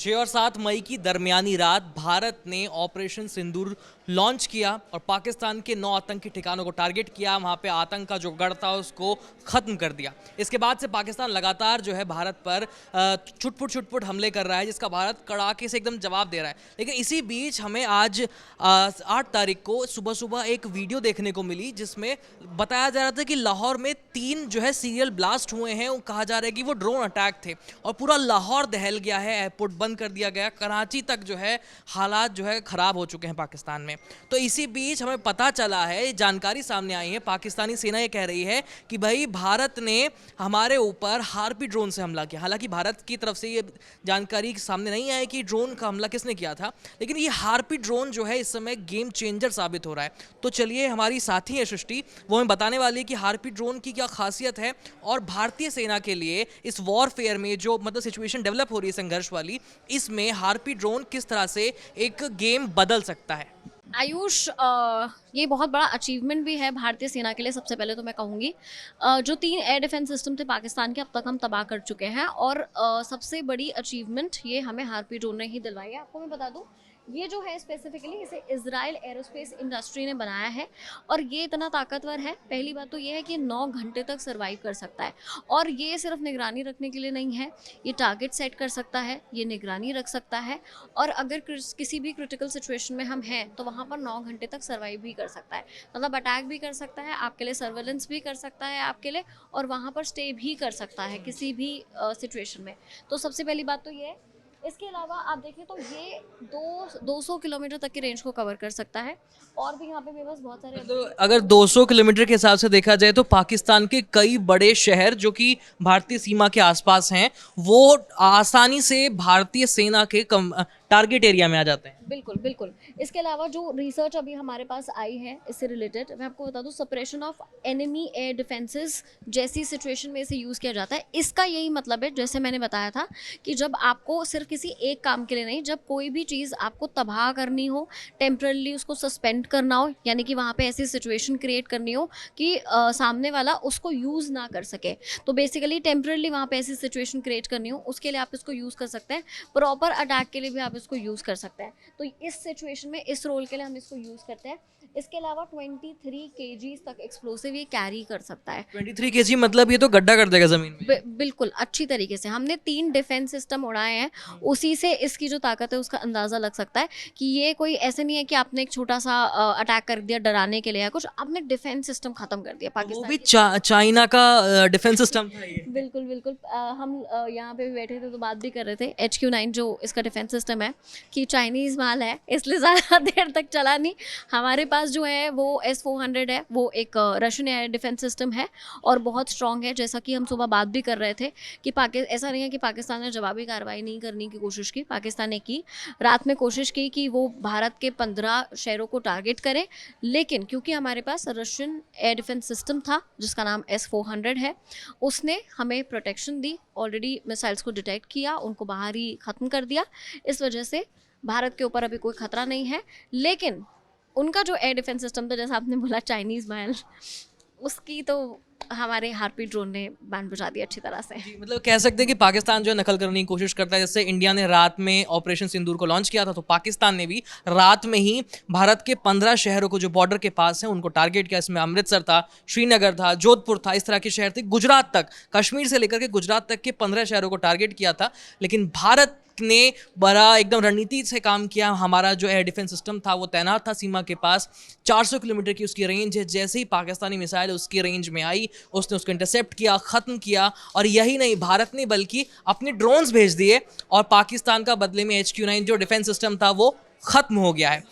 6 और 7 मई की दरमियानी रात भारत ने ऑपरेशन सिंदूर लॉन्च किया और पाकिस्तान के 9 आतंकी ठिकानों को टारगेट किया। वहाँ पे आतंक का जो गढ़ था उसको ख़त्म कर दिया। इसके बाद से पाकिस्तान लगातार जो है भारत पर छुटपुट हमले कर रहा है, जिसका भारत कड़ाके से एकदम जवाब दे रहा है। लेकिन इसी बीच हमें आज 8 तारीख को सुबह सुबह एक वीडियो देखने को मिली जिसमें बताया जा रहा था कि लाहौर में 3 जो है सीरियल ब्लास्ट हुए हैं। कहा जा रहा है कि वो ड्रोन अटैक थे और पूरा लाहौर दहल गया है, एयरपोर्ट बंद कर दिया गया, कराची तक जो है हालात जो है ख़राब हो चुके हैं पाकिस्तान में। तो इसी बीच हमें पता चला है, जानकारी सामने आई है, पाकिस्तानी सेना ये कह रही है कि भाई भारत ने हमारे ऊपर हार्पी ड्रोन से हमला किया। हालांकि भारत की तरफ से ये जानकारी सामने नहीं आई कि ड्रोन का हमला किसने किया था, लेकिन ये हार्पी ड्रोन जो है इस समय गेम चेंजर साबित हो रहा है। तो चलिए हमारी साथी है सृष्टि, वो हमें बताने वाली है कि हार्पी ड्रोन की क्या खासियत है और भारतीय सेना के लिए इस वॉरफेयर में जो मतलब सिचुएशन डेवलप हो रही है संघर्ष वाली, इसमें हार्पी ड्रोन किस तरह से एक गेम बदल सकता है। आयुष, ये बहुत बड़ा अचीवमेंट भी है भारतीय सेना के लिए। सबसे पहले तो मैं कहूँगी जो 3 एयर डिफेंस सिस्टम थे पाकिस्तान के, अब तक हम तबाह कर चुके हैं और सबसे बड़ी अचीवमेंट ये हमें हार्पी ड्रोन ने ही दिलवाई है। आपको मैं बता दूँ, ये जो है स्पेसिफिकली इसे इजराइल एरोस्पेस इंडस्ट्री ने बनाया है और ये इतना ताकतवर है। पहली बात तो ये है कि 9 घंटे तक सर्वाइव कर सकता है और ये सिर्फ निगरानी रखने के लिए नहीं है, ये टारगेट सेट कर सकता है, ये निगरानी रख सकता है और अगर किसी भी क्रिटिकल सिचुएशन में हम हैं तो वहाँ पर 9 घंटे तक सर्वाइव भी कर सकता है। मतलब अटैक भी कर सकता है आपके लिए, सर्वेलेंस भी कर सकता है आपके लिए और वहाँ पर स्टे भी कर सकता है किसी भी सिचुएशन में। तो सबसे पहली बात तो ये है। इसके अलावा आप देखें तो ये 200 किलोमीटर तक की रेंज को कवर कर सकता है और भी यहाँ पे मेरे पास बहुत सारे मतलब अगर 200 किलोमीटर के हिसाब से देखा जाए तो पाकिस्तान के कई बड़े शहर जो कि भारतीय सीमा के आसपास हैं वो आसानी से भारतीय सेना के टारगेट एरिया में आ जाते हैं। बिल्कुल बिल्कुल। इसके अलावा जो रिसर्च अभी हमारे पास आई है इससे रिलेटेड, मैं आपको बता दूं, suppression of enemy air defences जैसी सिचुएशन में इसे यूज़ किया जाता है। इसका यही मतलब है, जैसे मैंने बताया था कि जब आपको सिर्फ किसी एक काम के लिए नहीं, जब कोई भी चीज़ आपको तबाह करनी हो, टेम्परली उसको सस्पेंड करना हो, यानी कि वहाँ पे ऐसी सिचुएशन क्रिएट करनी हो कि सामने वाला उसको यूज़ ना कर सके, तो बेसिकली टेम्परली वहाँ पे ऐसी सिचुएशन क्रिएट करनी हो, उसके लिए आप इसको यूज़ कर सकते हैं। प्रॉपर अटैक के लिए भी आप इसको यूज़ कर सकते हैं। तो इस सिचुएशन में, इस रोल के लिए हम इसको यूज़ करते हैं। इसके अलावा 23 kg तक एक्सप्लोसिव ये कैरी कर सकता है। 23 kg मतलब ये तो गड्ढा कर देगा जमीन में। बिल्कुल अच्छी तरीके से हमने 3 डिफेंस सिस्टम उड़ाए हैं, उसी से इसकी जो ताकत है उसका अंदाज़ा लग सकता है कि ये कोई ऐसे नहीं है कि आपने एक छोटा सा अटैक कर दिया डराने के लिए या कुछ, आपने डिफेंस सिस्टम खत्म कर दिया पाकिस्तान। वो भी चाइना का डिफेंस सिस्टम था ये। बिल्कुल बिल्कुल। हम यहाँ पे भी बैठे थे तो बात भी कर रहे थे, HQ9 जो इसका डिफेंस सिस्टम है कि चाइनीज़ माल है इसलिए ज़्यादा देर तक चला नहीं। हमारे पास जो है वो S-400 है, वो एक रशियन एयर डिफेंस सिस्टम है और बहुत स्ट्रॉन्ग है। जैसा कि हम सुबह बात भी कर रहे थे कि ऐसा नहीं है कि पाकिस्तान ने जवाबी कार्रवाई नहीं करने की कोशिश की, पाकिस्तान ने की। रात में कोशिश की कि वो भारत के 15 शहरों को टारगेट करें, लेकिन क्योंकि हमारे पास रशियन एयर डिफेंस सिस्टम था जिसका नाम S-400 है, उसने हमें प्रोटेक्शन दी, ऑलरेडी मिसाइल्स को डिटेक्ट किया, उनको बाहर ही ख़त्म कर दिया। इस वजह से भारत के ऊपर अभी कोई खतरा नहीं है। लेकिन उनका जो एयर डिफेंस सिस्टम था, जैसा आपने बोला चाइनीज़ माल, उसकी तो हमारे हार्पी ड्रोन ने बैंड बजा दिया अच्छी तरह से। मतलब कह सकते हैं कि पाकिस्तान जो है नकल करने की कोशिश करता है। जैसे इंडिया ने रात में ऑपरेशन सिंदूर को लॉन्च किया था, तो पाकिस्तान ने भी रात में ही भारत के 15 शहरों को जो बॉर्डर के पास हैं उनको टारगेट किया। इसमें अमृतसर था, श्रीनगर था, जोधपुर था, इस तरह के शहर थे, गुजरात तक, कश्मीर से लेकर के गुजरात तक के 15 शहरों को टारगेट किया था। लेकिन भारत ने बड़ा एकदम रणनीति से काम किया। हमारा जो एयर डिफेंस सिस्टम था वो तैनात था सीमा के पास, 400 किलोमीटर की उसकी रेंज है। जैसे ही पाकिस्तानी मिसाइल उसकी रेंज में आई, उसने उसको इंटरसेप्ट किया, ख़त्म किया। और यही नहीं, भारत ने बल्कि अपने ड्रोन्स भेज दिए और पाकिस्तान का बदले में HQ9 जो डिफेंस सिस्टम था वो ख़त्म हो गया है।